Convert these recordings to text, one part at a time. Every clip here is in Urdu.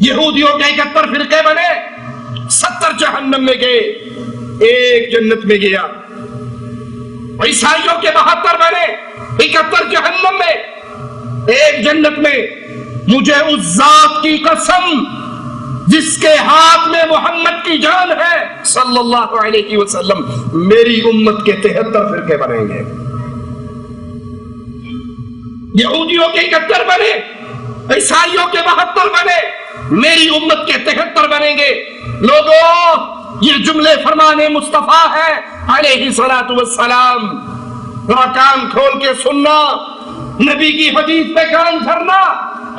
یہودیوں کے 71 فرقے بنے، 70 جہنم میں گئے، ایک جنت میں گیا۔ عیسائیوں کے 72 بنے، 71 جہنم میں، ایک جنت میں۔ مجھے اس ذات کی قسم جس کے ہاتھ میں محمد کی جان ہے صلی اللہ علیہ وسلم، میری امت کے 73 فرقے بنیں گے۔ یہودیوں کے 71 بنے، عیسائیوں کے 72 بنے، میری امت کے 73 بنیں گے۔ لوگوں، یہ جملے فرمان مصطفیٰ ہے علیہ الصلوۃ والسلام، ذرا کان کھول کے سننا، نبی کی حدیث پہ کان دھرنا۔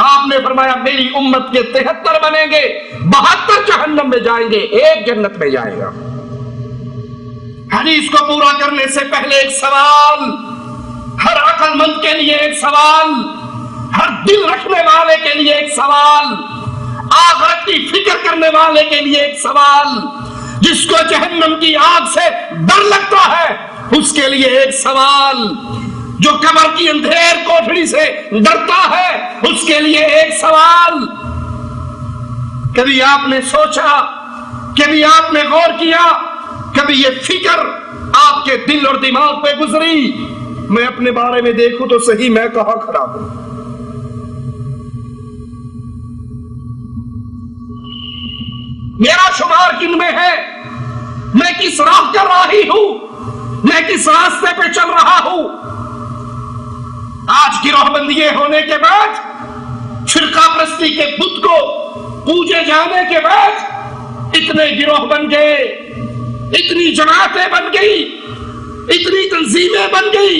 آپ نے فرمایا میری امت کے 73 بنیں گے، 72 جہنم میں جائیں گے، ایک جنت میں جائے گا۔ حدیث کو پورا کرنے سے پہلے ایک سوال، ہر عقل مند کے لیے ایک سوال، ہر دل رکھنے والے کے لیے ایک سوال، آخرت کی فکر کرنے والے کے لیے ایک سوال، جس کو جہنم کی آگ سے ڈر لگتا ہے اس کے لیے ایک سوال، جو قبر کی اندھیر کوٹھڑی سے ڈرتا ہے اس کے لیے ایک سوال۔ کبھی آپ نے سوچا، کبھی آپ نے غور کیا، کبھی یہ فکر آپ کے دل اور دماغ پہ گزری، میں اپنے بارے میں دیکھوں تو صحیح، میں کہاں کھڑا ہوں؟ میرا شمار کن میں ہے؟ میں کس راہ کر رہی ہوں؟ میں کس راستے پہ چل رہا ہوں؟ آج گروہ بندی ہونے کے بعد، فرقہ پرستی کے بت کو پوجے جانے کے بعد اتنے گروہ بن گئے، اتنی جماعتیں بن گئی، اتنی تنظیمیں بن گئی،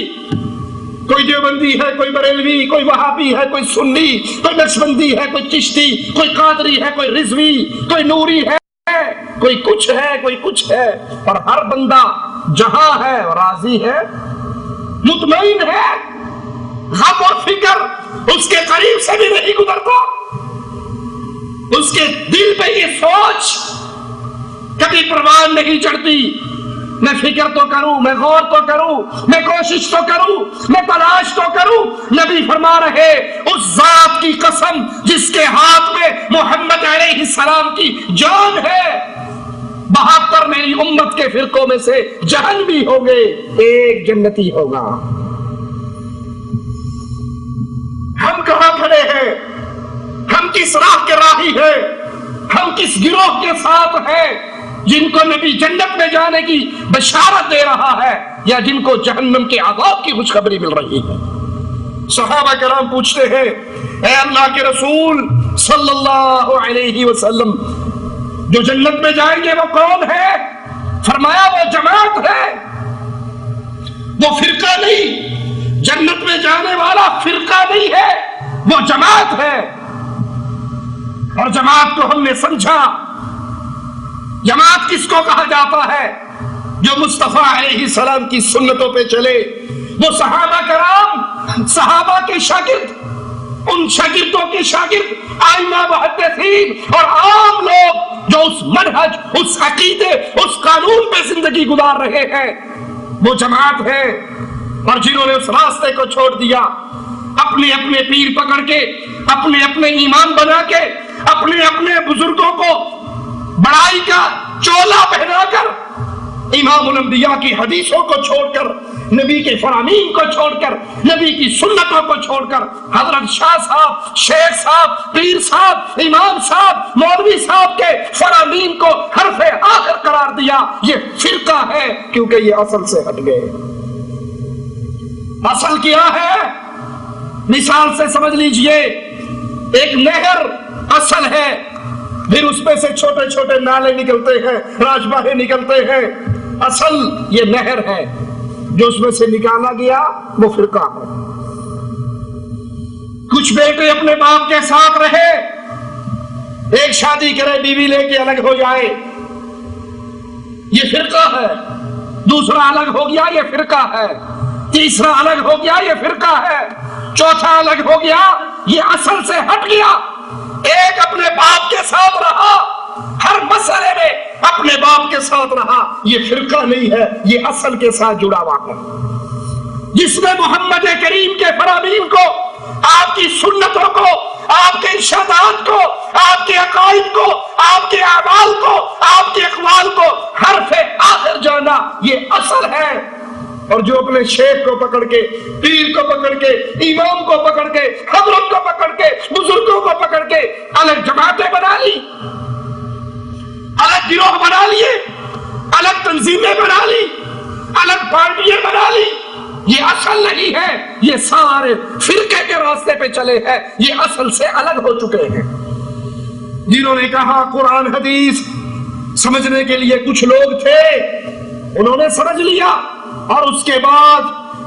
کوئی دیوبندی ہے، کوئی بریلوی، کوئی وہابی ہے، کوئی سنی، کوئی نقشبندی ہے، کوئی چشتی، کوئی قادری ہے، کوئی رضوی، کوئی نوری ہے، کوئی کچھ ہے، کوئی کچھ ہے، اور ہر بندہ جہاں ہے راضی ہے، مطمئن ہے، غم اور فکر اس کے قریب سے بھی نہیں گزرتا، اس کے دل پہ یہ سوچ کبھی پروان نہیں چڑھتی، میں فکر تو کروں، میں غور تو کروں، میں کوشش تو کروں، میں تلاش تو کروں۔ نبی فرما رہے اس ذات کی قسم جس کے ہاتھ میں محمد علیہ السلام کی جان ہے، 72 میری امت کے فرقوں میں سے جہنمی ہوں گے، ایک جنتی ہوگا۔ ہم کہاں کھڑے ہیں؟ ہم کس راہ کے راہی ہیں؟ ہم کس گروہ کے ساتھ ہیں جن کو نبی جنت میں جانے کی بشارت دے رہا ہے، یا جن کو جہنم کے عذاب کی خوشخبری مل رہی ہے؟ صحابہ کرام پوچھتے ہیں، اے اللہ کے رسول صلی اللہ علیہ وسلم، جو جنت میں جائیں گے وہ کون ہے؟ فرمایا وہ جماعت ہے، وہ فرقہ نہیں، جنت میں جانے والا فرقہ نہیں ہے، وہ جماعت ہے۔ اور جماعت کو ہم نے سمجھا، جماعت کس کو کہا جاتا ہے؟ جو مصطفیٰ علیہ السلام کی سنتوں پہ چلے، وہ صحابہ کرام، صحابہ کے شاگرد، ان شاگردوں کے شاگرد، ائمہ محدثین اور عام لوگ جو اس منہج، اس عقیدے، اس قانون پہ زندگی گزار رہے ہیں، وہ جماعت ہے۔ اور جنہوں نے اس راستے کو چھوڑ دیا، اپنے اپنے پیر پکڑ کے، اپنے اپنے ایمان بنا کے، اپنے اپنے بزرگوں کو بڑائی کا چولا پہنا کر، امام الانبیاء کی حدیثوں کو چھوڑ کر، نبی کے فرامین کو چھوڑ کر، نبی کی سنتوں کو چھوڑ کر، حضرت شاہ صاحب، شیخ صاحب، پیر صاحب، امام صاحب، مولوی صاحب کے فرامین کو حرف آخر قرار دیا، یہ فرقہ ہے، کیونکہ یہ اصل سے ہٹ گئے۔ اصل کیا ہے؟ مثال سے سمجھ لیجئے، ایک نہر اصل ہے، پھر اس میں سے چھوٹے چھوٹے نالے نکلتے ہیں، راجباہیں نکلتے ہیں، اصل یہ نہر ہے، جو اس میں سے نکالا گیا وہ فرقہ ہے۔ کچھ بیٹے اپنے باپ کے ساتھ رہے، ایک شادی کرے، بیوی لے کے الگ ہو جائے، یہ فرقہ ہے۔ دوسرا الگ ہو گیا، یہ فرقہ ہے۔ تیسرا الگ ہو گیا، یہ فرقہ ہے۔ چوتھا الگ ہو گیا، یہ اصل سے ہٹ گیا۔ ایک اپنے باپ کے ساتھ رہا، ہر مسئلے میں اپنے باپ کے ساتھ رہا، یہ فرقہ نہیں ہے، یہ اصل کے ساتھ جڑا ہوا ہے، جس میں محمد کریم کے فرامین کو، آپ کی سنتوں کو، آپ کے ارشادات کو، آپ کے اور جو اپنے شیخ کو پکڑ کے، پیر کو پکڑ کے، امام کو پکڑ کے، حضرت کو پکڑ کے، بزرگوں کو پکڑ کے الگ جماعتیں بنا لی، الگ گروہ بنا لیے، الگ تنظیمیں بنا لی، الگ پارٹیاں بنا لی، یہ اصل نہیں ہے، یہ سارے فرقے کے راستے پہ چلے ہیں، یہ اصل سے الگ ہو چکے ہیں۔ جنہوں نے کہا قرآن حدیث سمجھنے کے لیے کچھ لوگ تھے، انہوں نے سمجھ لیا، اور اس کے بعد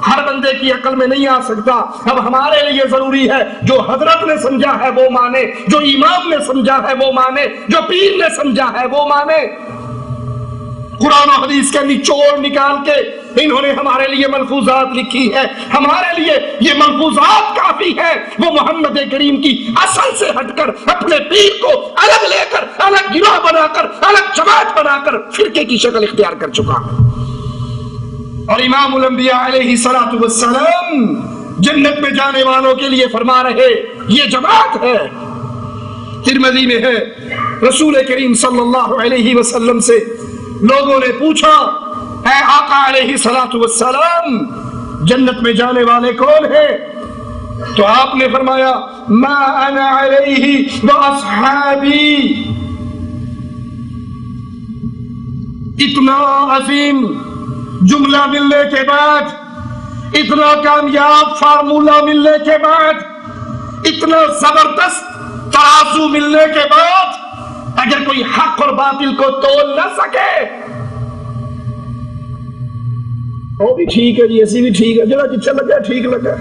ہر بندے کی عقل میں نہیں آ سکتا۔ اب ہمارے لیے ضروری ہے جو حضرت نے سمجھا ہے وہ مانے، جو امام نے سمجھا ہے وہ مانے، جو پیر نے سمجھا ہے وہ مانے۔ قرآن و حدیث کے نچوڑ نکال کے انہوں نے ہمارے لیے ملفوظات لکھی ہے، ہمارے لیے یہ ملفوظات کافی ہے۔ وہ محمد کریم کی اصل سے ہٹ کر اپنے پیر کو الگ لے کر، الگ گروہ بنا کر، الگ جماعت بنا کر فرقے کی شکل اختیار کر چکا ہے۔ اور امام الانبیاء علیہ السلام جنت میں جانے والوں کے لیے فرما رہے یہ جماعت ہے۔ ترمذی میں ہے، رسول کریم صلی اللہ علیہ وسلم سے لوگوں نے پوچھا، اے آقا علیہ السلام جنت میں جانے والے کون ہیں؟ تو آپ نے فرمایا ما انا علیہ واصحابی۔ اتنا عظیم جملہ ملنے کے بعد، اتنا کامیاب فارمولہ ملنے کے بعد، اتنا زبردست ترازو ملنے کے بعد، اگر کوئی حق اور باطل کو تول نہ سکے، وہ بھی ٹھیک ہے جی، ایسی بھی ٹھیک ہے، جڑا جچا لگا ٹھیک لگا،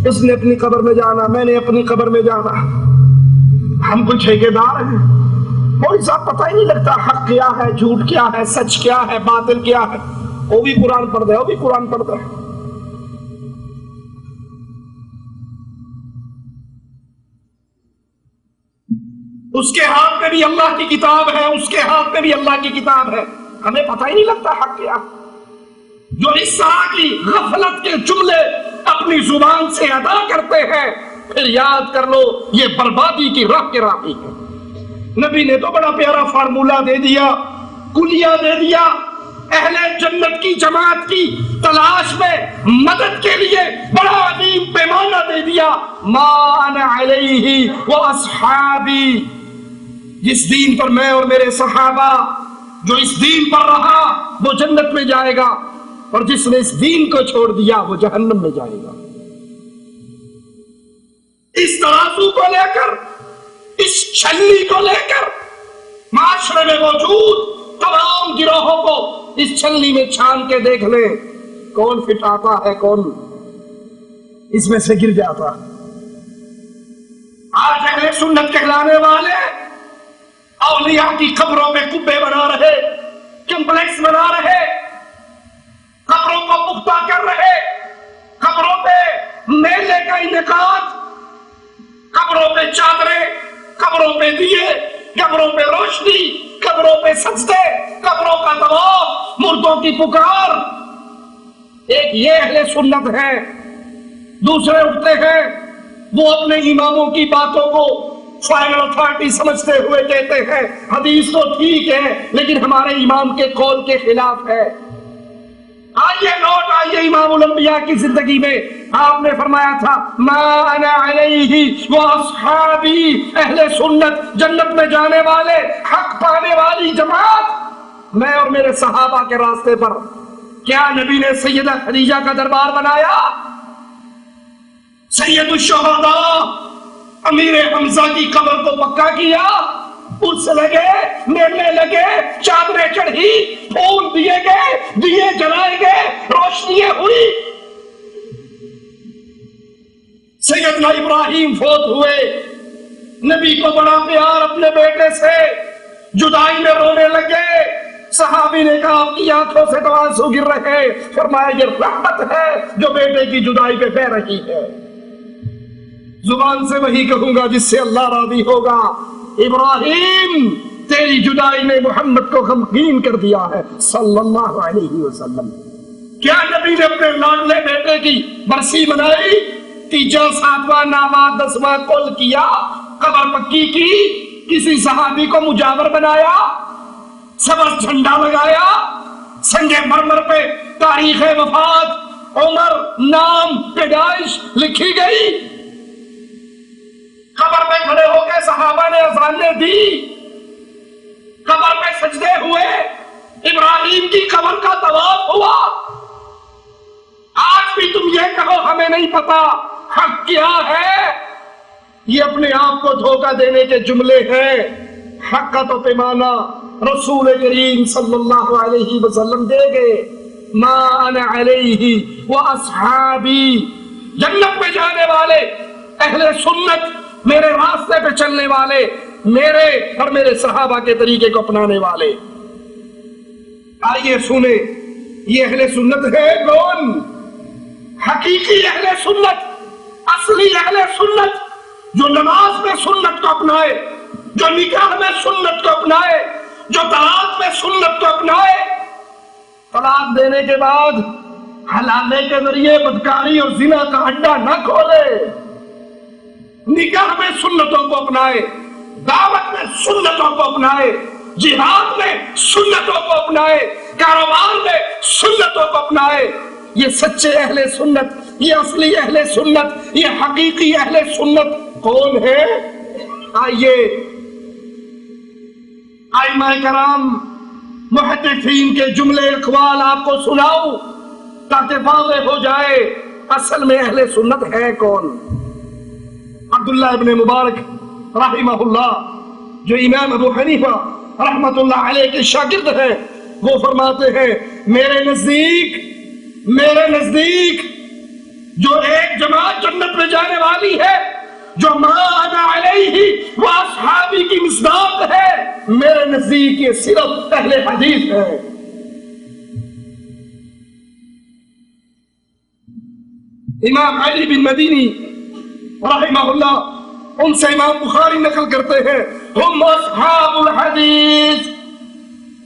اس نے اپنی قبر میں جانا، میں نے اپنی قبر میں جانا، ہم کوئی ٹھیکیدار ہیں؟ کوئی صاحب پتہ ہی نہیں لگتا حق کیا ہے، جھوٹ کیا ہے، سچ کیا ہے، باطل کیا ہے۔ وہ بھی قرآن پڑھتا ہے، وہ بھی قرآن پڑھتا ہے۔ اس کے ہاتھ میں بھی اللہ کی کتاب ہے، اس کے ہاتھ میں بھی اللہ کی کتاب ہے، ہمیں پتہ ہی نہیں لگتا حق کیا۔ جو اس طرح کی غفلت کے جملے اپنی زبان سے ادا کرتے ہیں، پھر یاد کر لو یہ بربادی کی راہ کے راہی ہے۔ نبی نے تو بڑا پیارا فارمولہ دے دیا، کلیہ دے دیا، اہل جنت کی جماعت کی تلاش میں مدد کے لیے بڑا عظیم پیمانہ دے دیا، ما انا علیہ واصحابی۔ جس دین پر میں اور میرے صحابہ، جو اس دین پر رہا وہ جنت میں جائے گا، اور جس نے اس دین کو چھوڑ دیا وہ جہنم میں جائے گا۔ اس ترازو کو لے کر، اس چھلنی کو لے کر معاشرے میں موجود تمام گروہوں کو اس چھلنی میں چھان کے دیکھ لیں، کون فٹ آتا ہے، کون اس میں سے گر جاتا۔ آج اہل سنت کہلانے والے اولیاء کی قبروں میں کبے بنا رہے، کمپلیکس بنا رہے، قبروں کو پختہ کر رہے، قبروں پہ میلے کا انعقاد، قبروں پہ چادریں، قبروں پہ دیے، قبروں پہ روشنی، قبروں پہ سجدے، قبروں کا طواف، مردوں کی پکار۔ ایک یہ اہل سنت ہے، دوسرے اٹھتے ہیں، وہ اپنے اماموں کی باتوں کو فائنل اتھارٹی سمجھتے ہوئے کہتے ہیں حدیث تو ٹھیک ہے لیکن ہمارے امام کے قول کے خلاف ہے۔ آئیے لوٹ آئیے امام الانبیاء کی زندگی میں، آپ نے فرمایا تھا ما انا علیہ واصحابی، اہل سنت جنت میں جانے والے، حق پانے والی جماعت، میں اور میرے صحابہ کے راستے پر۔ کیا نبی نے سیدہ خدیجہ کا دربار بنایا؟ سید الشہداء امیر حمزہ کی قبر کو پکا کیا، اس لگے، میلے لگے، چادریں چڑھی، پھول دیے گئے، دیے جلائے گئے، روشنیاں ہوئی۔ سیدنا ابراہیم فوت ہوئے، نبی کو بڑا پیار اپنے بیٹے سے، جدائی میں رونے لگے، صحابی نے کہا آپ کی آنکھوں سے تو آنسو گر رہے، فرمایا یہ رحمت ہے جو بیٹے کی جدائی پہ بہ رہی ہے۔ زبان سے وہی کہوں گا جس سے اللہ راضی ہوگا، ابراہیم تیری جدائی نے محمد کو غمگین کر دیا ہے صلی اللہ علیہ وسلم۔ کیا نبی نے اپنے لاڈلے بیٹے کی برسی منائی، تیجا ساتواں نامہ دسواں کل کیا، قبر پکی کی، کسی صحابی کو مجاور بنایا، سبز جھنڈا لگایا، سنگ مرمر پہ تاریخ وفات، عمر، نام، پیدائش لکھی گئی. قبر پہ کھڑے ہو کے صحابہ نے اذانیں دی، قبر پہ سجدے ہوئے، ابراہیم کی قبر کا طواف ہوا. آج بھی تم یہ کہو ہمیں نہیں پتا حق کیا ہے، یہ اپنے آپ کو دھوکہ دینے کے جملے ہیں. حق کا تو پیمانہ رسول کریم صلی اللہ علیہ وسلم دے گئے. ما انا علیہ واصحابی، جنت میں جانے والے اہل سنت، میرے راستے پہ چلنے والے، میرے اور میرے صحابہ کے طریقے کو اپنانے والے. آئیے سنیں یہ اہل سنت ہے کون؟ حقیقی اہل سنت، اصلی اہل سنت، جو نماز میں سنت کو اپنائے، جو نکاح میں سنت کو اپنائے، جو طلاق میں سنت کو اپنائے، طلاق دینے کے بعد حلالے کے ذریعے بدکاری اور زنا کا اڈا نہ کھولے، نکاح میں سنتوں کو اپنائے، دعوت میں سنتوں کو اپنائے، جہاد میں سنتوں کو اپنائے، کاروبار میں سنتوں کو اپنائے. یہ سچے اہل سنت، یہ اصلی اہل سنت، یہ حقیقی اہل سنت کون ہے؟ آئیے ائمہ کرام محدثین کے جملے اقوال آپ کو سناؤ تاکہ واضح ہو جائے اصل میں اہل سنت ہے کون. عبداللہ ابن مبارک رحمہ اللہ، جو امام ابو حنیفہ رحمت اللہ علیہ کے شاگرد ہیں، وہ فرماتے ہیں میرے نزدیک جو ایک جماعت جنت میں جانے والی ہے، جو ما انا علیہ واصحابی کی مصداق ہے، میرے نزدیک یہ صرف اہل حدیث ہے. امام علی بن مدینی رحمہ اللہ، ان سے امام بخاری نقل کرتے ہیں ہم اصحاب الحدیث،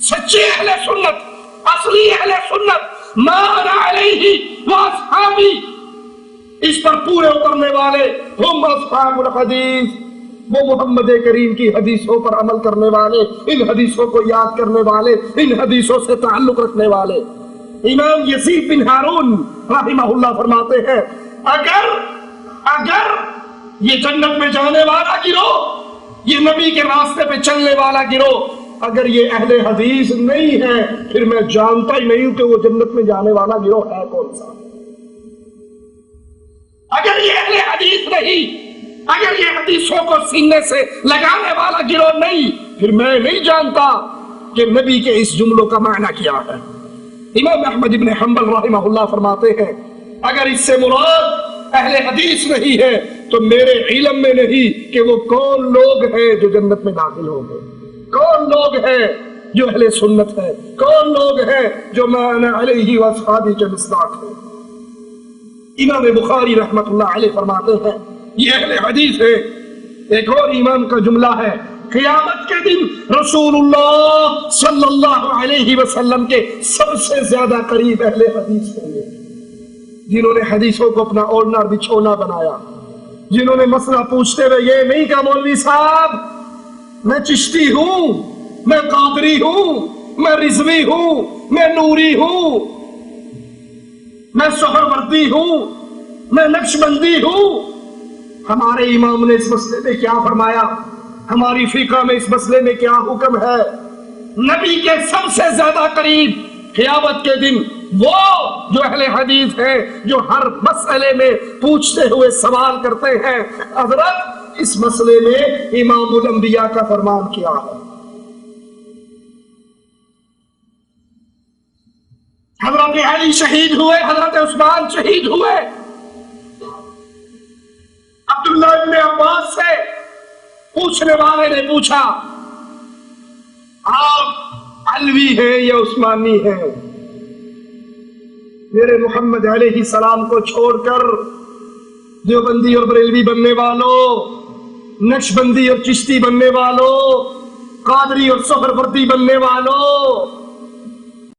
سچے اہل سنت، اصلی اہل سنت، ما انا علیہ واصحابی، اس پر پورے اترنے والے ہم اصحاب الحدیث، وہ محمد کریم کی حدیثوں پر عمل کرنے والے، ان حدیثوں کو یاد کرنے والے، ان حدیثوں سے تعلق رکھنے والے. امام یزید بن ہارون رحمہ اللہ فرماتے ہیں اگر یہ جنت میں جانے والا گروہ، یہ نبی کے راستے پہ چلنے والا گروہ، اگر یہ اہل حدیث نہیں ہے، پھر میں جانتا ہی نہیں ہوں کہ وہ جنت میں جانے والا گروہ ہے کون سا. اگر یہ اہل حدیث نہیں، اگر یہ حدیثوں کو سینے سے لگانے والا گروہ نہیں، پھر میں نہیں جانتا کہ نبی کے اس جملوں کا معنی کیا ہے. امام احمد بن حنبل رحمہ اللہ فرماتے ہیں اگر اس سے مراد اہل حدیث نہیں ہے تو میرے علم میں نہیں کہ وہ کون لوگ ہیں جو جنت میں داخل ہوں گے، کون لوگ ہیں جو اہل سنت ہے، کون لوگ ہیں جو ما انا علیہ واصحابی کے مصداق ہیں. امام بخاری رحمت اللہ علیہ فرماتے ہیں یہ اہل حدیث ہے. ایک اور امام کا جملہ ہے قیامت کے دن رسول اللہ صلی اللہ علیہ وسلم کے سب سے زیادہ قریب اہل حدیث ہوں گے، جنہوں نے حدیثوں کو اپنا اوڑھنا بچھونا بنایا، جنہوں نے مسئلہ پوچھتے ہوئے یہ نہیں کہا مولوی صاحب میں چشتی ہوں، میں قادری ہوں، میں رضوی ہوں، میں نوری ہوں، میں سہروردی ہوں، میں نقشبندی ہوں. ہمارے امام نے اس مسئلے میں کیا فرمایا، ہماری فقہ میں اس مسئلے میں کیا حکم ہے؟ نبی کے سب سے زیادہ قریب قیامت کے دن وہ جو اہل حدیث ہیں، جو ہر مسئلے میں پوچھتے ہوئے سوال کرتے ہیں حضرت اس مسئلے میں امام الانبیاء کا فرمان کیا ہے. حضرت علی شہید ہوئے، حضرت عثمان شہید ہوئے. عبداللہ ابن عباس سے پوچھنے والے نے پوچھا آپ علوی ہیں یا عثمانی ہیں؟ میرے محمد علیہ السلام کو چھوڑ کر دیوبندی اور بریلوی بننے والوں، نقشبندی اور چشتی بننے والوں، قادری اور سہروردی بننے والوں،